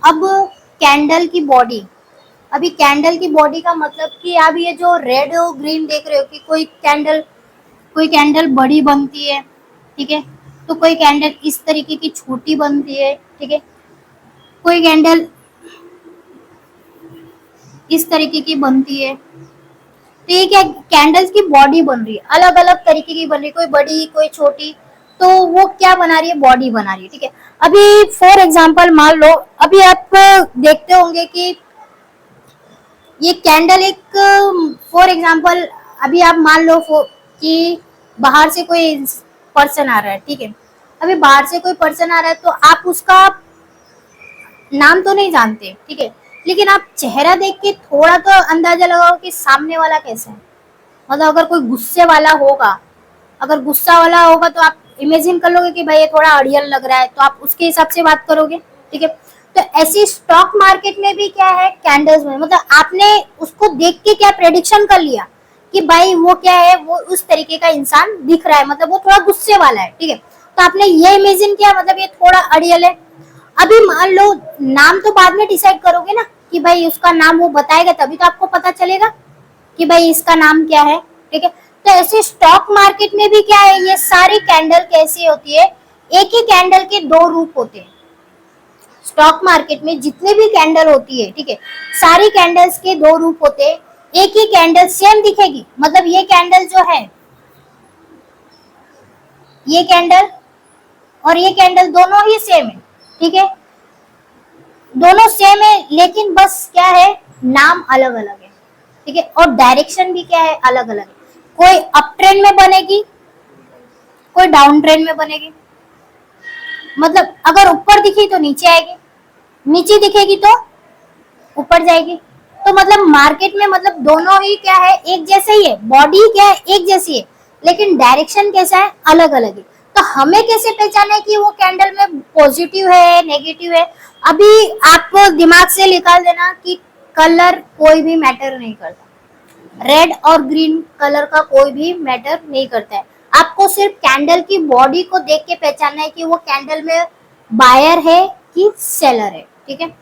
अब कैंडल की बॉडी, अभी कैंडल की बॉडी का मतलब कि आप ये जो रेड और ग्रीन देख रहे हो कि कोई कैंडल बड़ी बनती है, ठीक है, तो कोई कैंडल इस तरीके की छोटी बनती है, ठीक है, कोई कैंडल इस तरीके की बनती है। तो ये क्या, कैंडल्स की बॉडी बन रही है, अलग अलग तरीके की बन रही है, कोई बड़ी कोई छोटी, तो वो क्या बना रही है, बॉडी बना रही है, ठीक है। अभी फॉर एग्जांपल मान लो, अभी आप देखते होंगे कि ये कैंडल एक, फॉर एग्जांपल अभी आप मान लो कि बाहर से कोई पर्सन आ रहा है, ठीक है, अभी बाहर से कोई पर्सन आ रहा है तो आप उसका नाम तो नहीं जानते, ठीक है, लेकिन आप चेहरा देख के थोड़ा तो अंदाजा लगाओ कि सामने वाला कैसा है। मतलब अगर कोई गुस्से वाला होगा, अगर गुस्सा वाला होगा तो आप इमेजिन कर लोगे कि भाई ये थोड़ा अड़ियल लग रहा है, तो आप उसके हिसाब से बात करोगे, ठीक है। तो ऐसी स्टॉक मार्केट में भी क्या है, कैंडल्स में मतलब आपने उसको देख के क्या प्रेडिक्शन कर लिया कि भाई वो क्या है, वो उस तरीके का इंसान दिख रहा है, मतलब वो थोड़ा गुस्से वाला है, ठीक है, तो आपने ये इमेजिन किया मतलब ये थोड़ा अड़ियल है। अभी मान लो, नाम तो बाद में डिसाइड करोगे ना कि भाई उसका नाम वो बताएगा तभी तो आपको पता चलेगा कि भाई इसका नाम क्या है, ठीक है। तो ऐसे स्टॉक मार्केट में भी क्या है, ये सारी कैंडल कैसी होती है, एक ही कैंडल के दो रूप होते हैं। स्टॉक मार्केट में जितने भी कैंडल होती है, ठीक है, सारी कैंडल्स के दो रूप होते हैं। एक ही कैंडल सेम दिखेगी, मतलब ये कैंडल जो है, ये कैंडल और ये कैंडल दोनों ही सेम है, ठीक है, दोनों सेम है, लेकिन बस क्या है, नाम अलग अलग है, ठीक है, और डायरेक्शन भी क्या है, अलग अलग है। कोई अप ट्रेंड में बनेगी, कोई डाउन ट्रेंड में बनेगी, मतलब अगर ऊपर दिखी तो नीचे आएगी, नीचे दिखेगी तो ऊपर जाएगी। तो मतलब मार्केट में मतलब दोनों ही क्या है, एक जैसे ही है, बॉडी क्या है एक जैसी है, लेकिन डायरेक्शन कैसा है, अलग अलग है। तो हमें कैसे पहचाने कि वो कैंडल में पॉजिटिव है नेगेटिव है। अभी आप दिमाग से निकाल देना कि कलर कोई भी मैटर नहीं करता, रेड और ग्रीन कलर का कोई भी मैटर नहीं करता है। आपको सिर्फ कैंडल की बॉडी को देख के पहचानना है कि वो कैंडल में बायर है कि सेलर है, ठीक है।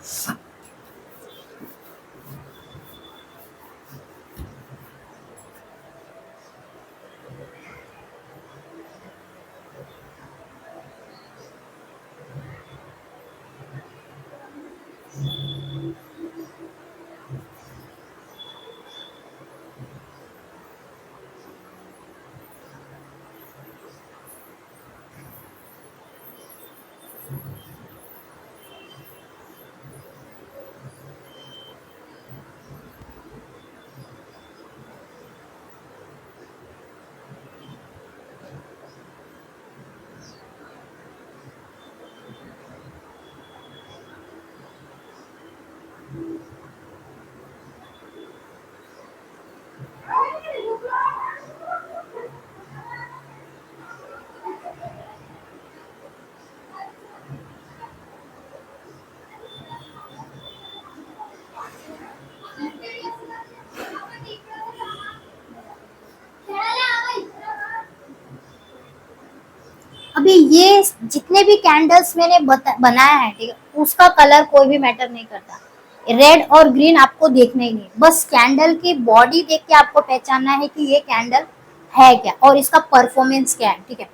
अभी ये जितने भी कैंडल्स मैंने बनाया है, ठीक है, उसका कलर कोई भी मैटर नहीं करता, रेड और ग्रीन आपको देखना ही नहीं, बस कैंडल की बॉडी देख के आपको पहचानना है कि ये कैंडल है क्या और इसका परफॉर्मेंस क्या है, ठीक है।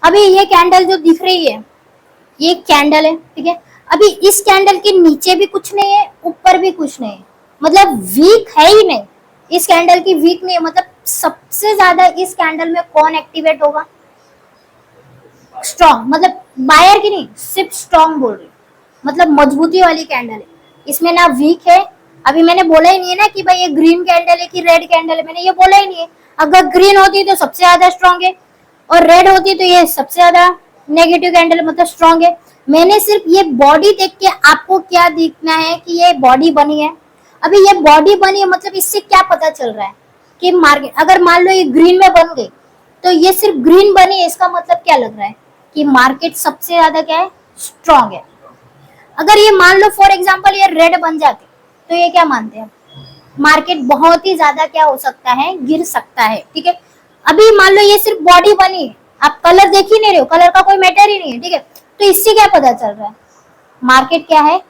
अभी ये कैंडल जो दिख रही है, ये कैंडल है, ठीक है, अभी इस कैंडल के नीचे भी कुछ नहीं है, ऊपर भी कुछ नहीं है, मतलब वीक है ही नहीं, इस कैंडल की वीक नहीं है। मतलब सबसे ज्यादा इस कैंडल में कौन एक्टिवेट होगा, स्ट्रॉन्ग, मतलब बायर की नहीं, सिर्फ स्ट्रॉन्ग बोल रही, मतलब मजबूती वाली कैंडल है, इसमें ना वीक है। अभी मैंने बोला ही नहीं है ना कि भाई ये ग्रीन कैंडल है कि रेड कैंडल है, मैंने ये बोला ही नहीं है। अगर ग्रीन होती तो सबसे ज्यादा स्ट्रॉन्ग है, और रेड होती तो ये सबसे ज्यादा नेगेटिव कैंडल मतलब स्ट्रॉन्ग है। मैंने सिर्फ ये बॉडी देख के आपको क्या दिखना है कि ये बॉडी बनी है। अभी ये बॉडी बनी है मतलब इससे क्या पता चल रहा है कि मार्केट, अगर मान लो ये ग्रीन में बन गई तो ये सिर्फ ग्रीन बनी है, इसका मतलब क्या लग रहा है कि मार्केट सबसे ज्यादा क्या है, स्ट्रॉन्ग है। अगर ये मान लो फॉर एग्जांपल ये रेड बन जाते तो ये क्या मानते हैं, मार्केट बहुत ही ज्यादा क्या हो सकता है, गिर सकता है, ठीक है। अभी मान लो ये सिर्फ बॉडी बनी है, आप कलर देख ही नहीं रहे हो, कलर का कोई मैटर ही नहीं है, ठीक है, तो इससे क्या पता चल रहा है, मार्केट क्या है,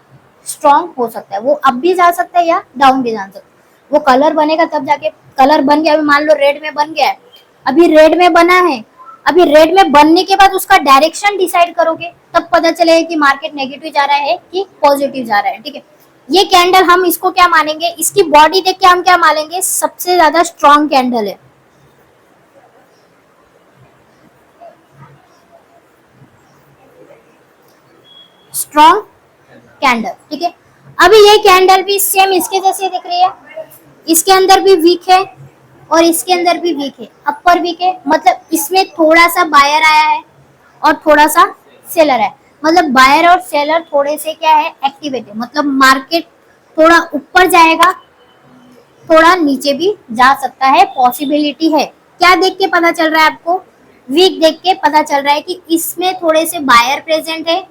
स्ट्रॉन्ग हो सकता है, वो अप भी जा सकता है या डाउन भी जा सकता है। वो कलर बनेगा तब जाके, कलर बन गया, अभी मान लो रेड में बन गया है, अभी रेड में बना है, अभी रेड में बनने के बाद उसका डायरेक्शन डिसाइड करोगे तब पता चलेगा कि मार्केट नेगेटिव जा रहा है कि पॉजिटिव जा रहा है, ठीक है। ये कैंडल हम इसको क्या मानेंगे, इसकी बॉडी देख के हम क्या मानेंगे, सबसे ज्यादा स्ट्रॉन्ग कैंडल है। स्ट्रॉन्ग कैंडल, ठीक है। अभी ये कैंडल भी सेम इसके जैसे दिख रही है, इसके अंदर भी वीक है और इसके अंदर भी वीक है, अपर वीक है, मतलब इसमें थोड़ा सा बायर आया है और थोड़ा सा सेलर है, मतलब बायर और सेलर थोड़े से क्या है, एक्टिवेट है, मतलब मार्केट थोड़ा ऊपर जाएगा, थोड़ा नीचे भी जा सकता है, पॉसिबिलिटी है। क्या देख के पता चल रहा है आपको, वीक देख के पता चल रहा है कि इसमें थोड़े से बायर प्रेजेंट है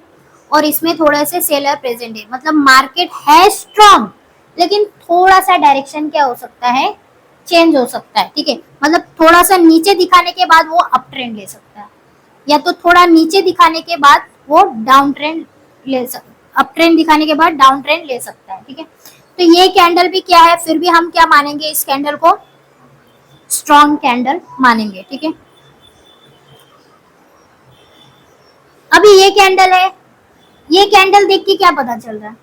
और इसमें थोड़े से सेलर प्रेजेंट है, मतलब मार्केट है स्ट्रॉन्ग, लेकिन थोड़ा सा डायरेक्शन क्या हो सकता है, चेंज हो सकता है, ठीक है। मतलब थोड़ा सा नीचे दिखाने के बाद वो अप ट्रेंड ले सकता है, या तो थोड़ा नीचे दिखाने के बाद वो डाउन ट्रेंड ले सकता, अप ट्रेंड दिखाने के बाद डाउन ट्रेंड ले सकता है, ठीक है। तो ये कैंडल भी क्या है, फिर भी हम क्या मानेंगे, इस कैंडल को स्ट्रॉन्ग कैंडल मानेंगे, ठीक है। अभी ये कैंडल है, ये कैंडल देख के क्या पता चल रहा है,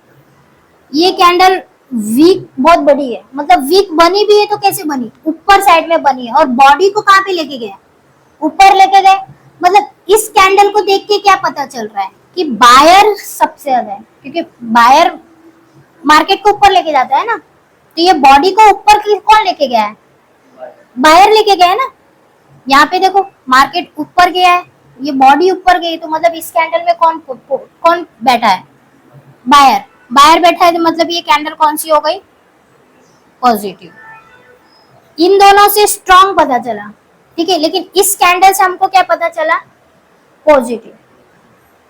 ये कैंडल वीक बहुत बड़ी है, मतलब वीक बनी भी है तो कैसे बनी, ऊपर साइड में बनी है, और बॉडी को कहाँ पे लेके गए, ऊपर लेके गए। मतलब इस कैंडल को देख के क्या पता चल रहा है कि बायर सबसे ज्यादा है, क्योंकि बायर मार्केट को ऊपर लेके जाता है ना, तो ये बॉडी को ऊपर कौन लेके गया है, बायर लेके गया है ना। यहाँ पे देखो मार्केट ऊपर गया है, ये बॉडी ऊपर गई, तो मतलब इस कैंडल में कौन कौन बैठा है, बायर, बायर बैठा है, तो मतलब ये कैंडल कौन सी हो गई, पॉजिटिव। इन दोनों से स्ट्रॉन्ग पता चला, ठीक है, लेकिन इस कैंडल से हमको क्या पता चला, पॉजिटिव,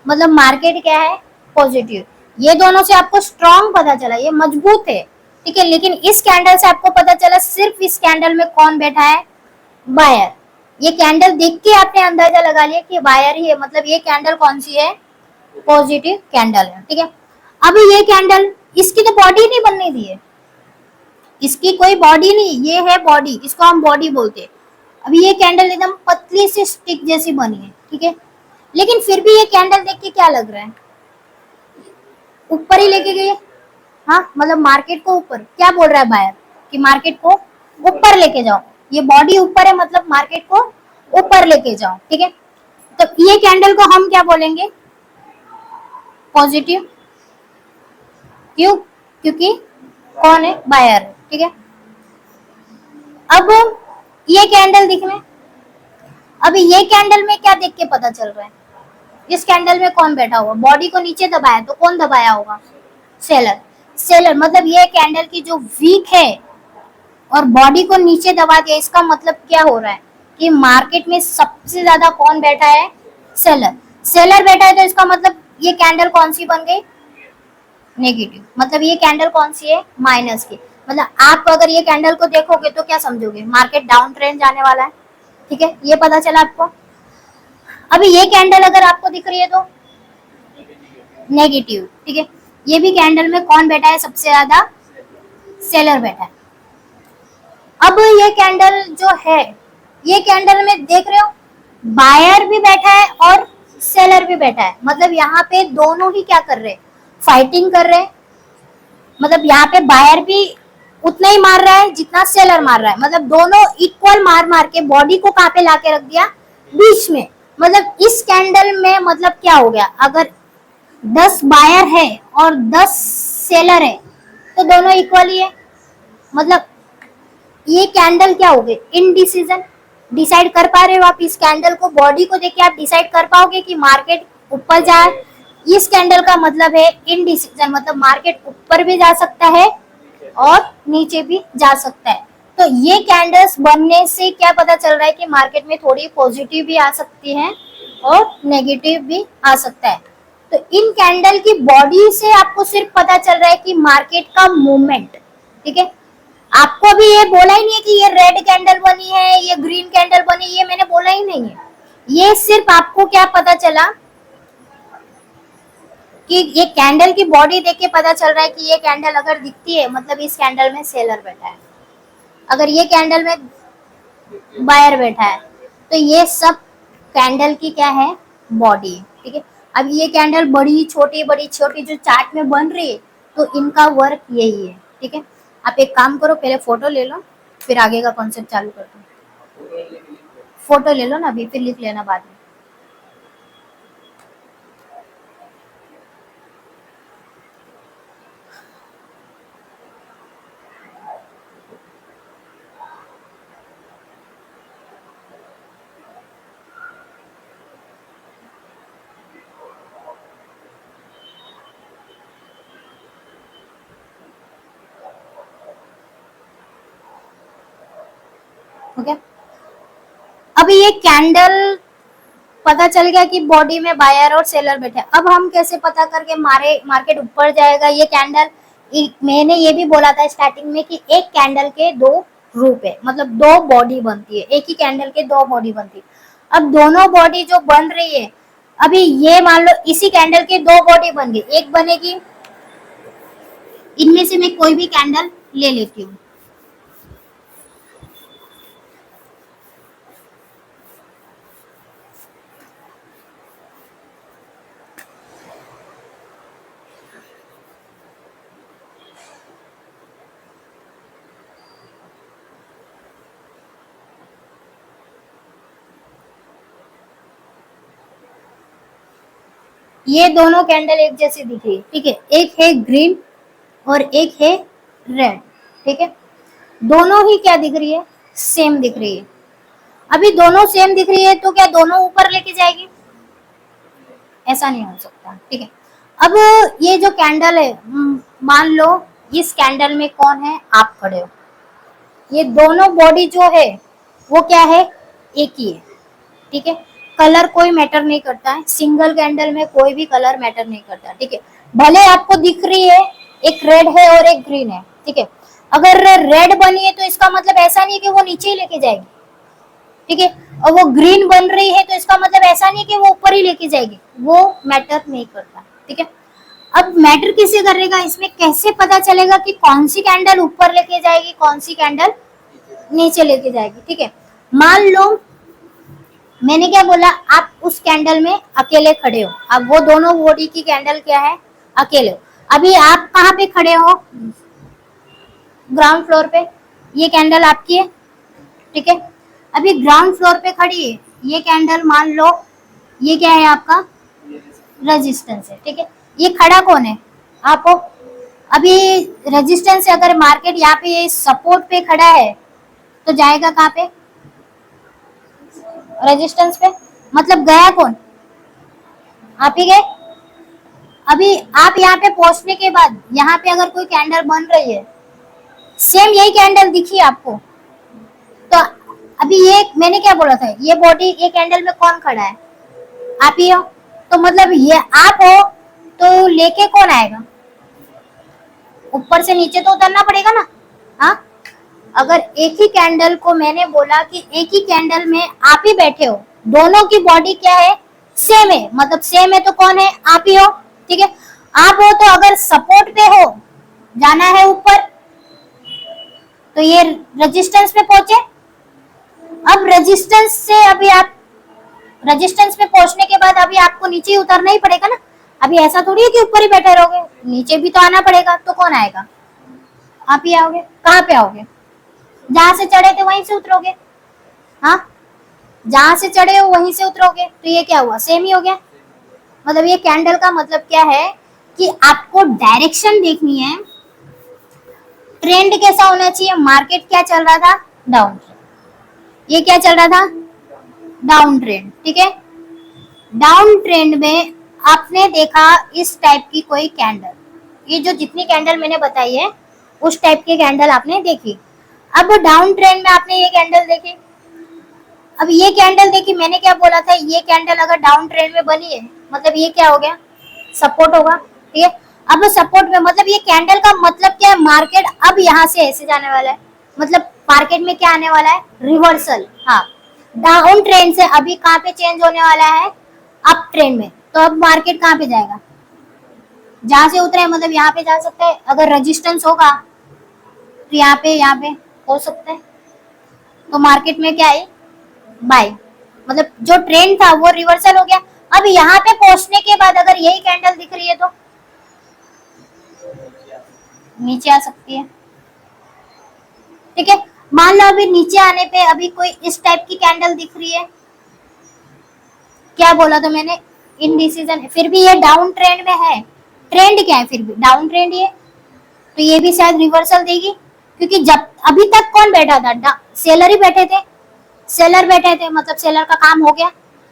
मतलब मार्केट क्या है, पॉजिटिव। ये दोनों से आपको स्ट्रॉन्ग पता चला, ये मजबूत है, ठीक है, लेकिन इस कैंडल से आपको पता चला सिर्फ इस कैंडल में कौन बैठा है, बायर। ये कैंडल देख के आपने अंदाजा लगा लिया कि बायर ही है, मतलब ये कैंडल कौन सी है, पॉजिटिव कैंडल है, ठीक है। अभी ये कैंडल, इसकी तो बॉडी नहीं बनने दी है, इसकी कोई बॉडी नहीं, ये है बॉडी, इसको हम बॉडी बोलते हैं। अभी ये कैंडल एकदम पतली सी स्टिक जैसी बनी है, ठीक है, लेकिन फिर भी ये कैंडल देख के क्या लग रहा है, ऊपर ही लेके गई है। हाँ, मतलब मार्केट को ऊपर, क्या बोल रहा है बायर कि मार्केट को ऊपर लेके जाओ, ये बॉडी ऊपर है, मतलब मार्केट को ऊपर लेके जाओ, ठीक है। तो ये कैंडल को हम क्या बोलेंगे, पॉजिटिव, क्यों, क्योंकि कौन है, बायर, ठीक है। अब ये कैंडल दिखने, अभी ये कैंडल में क्या देख के पता चल रहा है, इस कैंडल में कौन बैठा हुआ, बॉडी को नीचे दबाया तो कौन दबाया होगा, सेलर, सेलर, मतलब ये कैंडल की जो वीक है और बॉडी को नीचे दबा दिया, इसका मतलब क्या हो रहा है कि मार्केट में सबसे ज्यादा कौन बैठा है, सेलर, सेलर बैठा है, तो इसका मतलब ये कैंडल कौन सी बन गई, नेगेटिव, मतलब ये कैंडल कौन सी है, माइनस की। मतलब आप अगर ये कैंडल को देखोगे तो क्या समझोगे, मार्केट डाउन ट्रेंड जाने वाला है, ठीक है, ये पता चला आपको। अभी ये कैंडल अगर आपको दिख रही है तो नेगेटिव, ठीक है, ये भी कैंडल में कौन बैठा है, सबसे ज्यादा सेलर बैठा है। अब ये कैंडल जो है, ये कैंडल में देख रहे हो बायर भी बैठा है और सेलर भी बैठा है, मतलब यहाँ पे दोनों ही क्या कर रहे हैं, फाइटिंग कर रहे हैं, मतलब यहाँ पे बायर भी उतना ही मार रहा है जितना सेलर मार रहा है, मतलब दोनों इक्वल मार मार के बॉडी को कहाँ पे लाके रख दिया, बीच में। मतलब इस कैंडल में मतलब क्या हो गया, अगर 10 बायर है और 10 सेलर है तो दोनों इक्वल ही है, मतलब ये कैंडल क्या हो गए, इनडिसीजन। डिसाइड कर पा रहे हो आप इस कैंडल को, बॉडी को देख के आप डिसाइड कर पाओगे कि मार्केट ऊपर जाए, इस कैंडल का मतलब है इनडिसीजन, मतलब मार्केट ऊपर भी जा सकता है और नीचे भी जा सकता है। तो ये कैंडल्स बनने से क्या पता चल रहा है कि मार्केट में थोड़ी पॉजिटिव भी आ सकती है और नेगेटिव भी आ सकता है। तो इन कैंडल की बॉडी से आपको सिर्फ पता चल रहा है कि मार्केट का मूवमेंट, ठीक है। आपको अभी ये बोला ही नहीं है कि ये रेड कैंडल बनी है, ये ग्रीन कैंडल बनी, ये मैंने बोला ही नहीं है। ये सिर्फ आपको क्या पता चला, कि ये कैंडल की बॉडी देख के पता चल रहा है कि ये कैंडल अगर दिखती है मतलब इस कैंडल में सेलर बैठा है, अगर ये कैंडल में बायर बैठा है, तो ये सब कैंडल की क्या है, बॉडी है। ठीक है, अब ये कैंडल बड़ी छोटी जो चार्ट में बन रही है, तो इनका वर्क यही है। ठीक है, आप एक काम करो, पहले फोटो ले लो, फिर आगे का कॉन्सेप्ट चालू करते हैं। फोटो ले लो ना अभी, फिर लिख लेना बाद में। ओके, अभी ये कैंडल पता चल गया कि बॉडी में बायर और सेलर बैठे। अब हम कैसे पता करके मार्केट ऊपर जाएगा? ये कैंडल, मैंने ये भी बोला था स्टार्टिंग में कि एक कैंडल के दो रूप है, मतलब दो बॉडी बनती है, एक ही कैंडल के दो बॉडी बनती है। अब दोनों बॉडी जो बन रही है, अभी ये मान लो इसी कैंडल के दो बॉडी बन गई, एक बनेगी, इनमें से मैं कोई भी कैंडल ले लेती हूँ। ये दोनों कैंडल एक जैसी दिख रही है, ठीक है, एक है ग्रीन और एक है रेड। ठीक है, दोनों ही क्या दिख रही है, सेम दिख रही है। अभी दोनों सेम दिख रही है तो क्या दोनों ऊपर लेके जाएगी? ऐसा नहीं हो सकता। ठीक है, अब ये जो कैंडल है, मान लो इस कैंडल में कौन है, आप खड़े हो, ये दोनों बॉडी जो है वो क्या है, एक ही है। ठीक है, कलर कोई मैटर नहीं करता है, सिंगल कैंडल में कोई भी कलर मैटर नहीं करता। ठीक है, भले आपको दिख रही है एक रेड है और एक ग्रीन है, ठीक है, अगर रेड बनी है तो इसका मतलब ऐसा नहीं है कि वो नीचे ही लेके जाएगी। ठीक है, और वो ग्रीन बन रही है तो इसका मतलब ऐसा नहीं कि वो ऊपर ही लेके जाएगी, वो मैटर नहीं करता। ठीक है, अब मैटर किसे करेगा, इसमें कैसे पता चलेगा कि कौन सी कैंडल ऊपर लेके जाएगी, कौन सी कैंडल नीचे लेके जाएगी? ठीक है, मान लो मैंने क्या बोला, आप उस कैंडल में अकेले खड़े हो, अब वो दोनों बॉडी की कैंडल क्या है, अकेले हो। अभी आप कहाँ पे खड़े हो, ग्राउंड फ्लोर पे, ये कैंडल आपकी है। ठीक है, अभी ग्राउंड फ्लोर पे खड़ी है ये कैंडल, मान लो ये क्या है आपका, रेजिस्टेंस है। ठीक है, ये खड़ा कौन है, आप हो। अभी रेजिस्टेंस से अगर मार्केट यहाँ पे ये सपोर्ट पे खड़ा है तो जाएगा कहाँ पे, रेजिस्टेंस पे, मतलब गया कौन, आप ही गए। अभी आप यहाँ पे पहुंचने के बाद यहाँ पे अगर कोई कैंडल बन रही है, सेम यही कैंडल दिखी आपको, तो अभी ये मैंने क्या बोला था, ये बॉडी ये कैंडल में कौन खड़ा है, आप ही हो। तो मतलब ये आप हो तो लेके कौन आएगा, ऊपर से नीचे तो उतरना पड़ेगा ना। हाँ, अगर एक ही कैंडल को मैंने बोला कि एक ही कैंडल में आप ही बैठे हो, दोनों की बॉडी क्या है, सेम है, मतलब सेम है तो कौन है, आप ही हो। ठीक है, आप हो तो अगर सपोर्ट पे हो, जाना है ऊपर, तो ये रेजिस्टेंस पे पहुंचे। अब रेजिस्टेंस से अभी आप रेजिस्टेंस पे पहुंचने के बाद अभी आपको नीचे ही उतरना ही पड़ेगा ना। अभी ऐसा थोड़ी है कि ऊपर ही बैठे रहोगे, नीचे भी तो आना पड़ेगा, तो कौन आएगा, आप ही आओगे। कहाँ पे आओगे, जहां से चढ़े थे वहीं से उतरोगे। हाँ, जहां से चढ़े हो वहीं से उतरोगे, तो ये क्या हुआ, सेम ही हो गया। मतलब ये कैंडल का मतलब क्या है कि आपको डायरेक्शन देखनी है, ट्रेंड कैसा होना चाहिए, मार्केट क्या चल रहा था, डाउन, ये क्या चल रहा था, डाउन ट्रेंड। ठीक है, डाउन ट्रेंड में आपने देखा इस टाइप की कोई कैंडल, ये जो जितनी कैंडल मैंने बताई है उस टाइप की कैंडल आपने देखी। अब डाउन ट्रेंड में आपने ये कैंडल देखी, अब ये कैंडल देखी, मैंने क्या बोला था, ये कैंडल अगर डाउन ट्रेंड में बनी है मतलब ये क्या हो गया, सपोर्ट होगा। ठीक है, अब सपोर्ट में मतलब ये कैंडल का मतलब क्या है, मार्केट अब यहाँ से ऐसे जाने वाला है, मतलब मार्केट में क्या आने वाला है, रिवर्सल। हाँ, डाउन ट्रेंड से अभी कहाँ पे चेंज होने वाला है, अप ट्रेंड में, तो अब मार्केट कहाँ पे जाएगा, जहां से उतरा है मतलब यहाँ पे जा सकता है, अगर रेजिस्टेंस होगा तो यहाँ पे हो सकता है। तो मार्केट में क्या है, बाय। मतलब जो ट्रेंड था वो रिवर्सल हो गया। अब यहाँ पे पहुंचने के बाद अगर यही कैंडल दिख रही है तो नीचे आ सकती है, ठीक है। मान लो अभी नीचे आने पे अभी कोई इस टाइप की कैंडल दिख रही है, क्या बोला था मैंने, इनडिसीजन, फिर भी ये डाउन ट्रेंड में है। ट्रेंड क्या है, फिर भी डाउन ट्रेंड ये, तो ये भी शायद रिवर्सल देगी। क्योंकि जब अभी तक कौन बैठा था, सेलर ही बैठे थे, सेलर बैठे थे, मतलब सेलर का काम हो गया।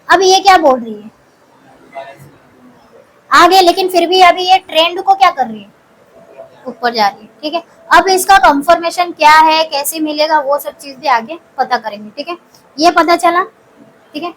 अभी ये क्या बोल रही है, आगे, लेकिन फिर भी अभी ये ट्रेंड को क्या कर रही है, ऊपर जा रही है, ठीक है। अब इसका कंफर्मेशन क्या है, कैसे मिलेगा, वो सब चीज भी आगे पता करेंगे, ठीक है। ये पता चला, ठीक है।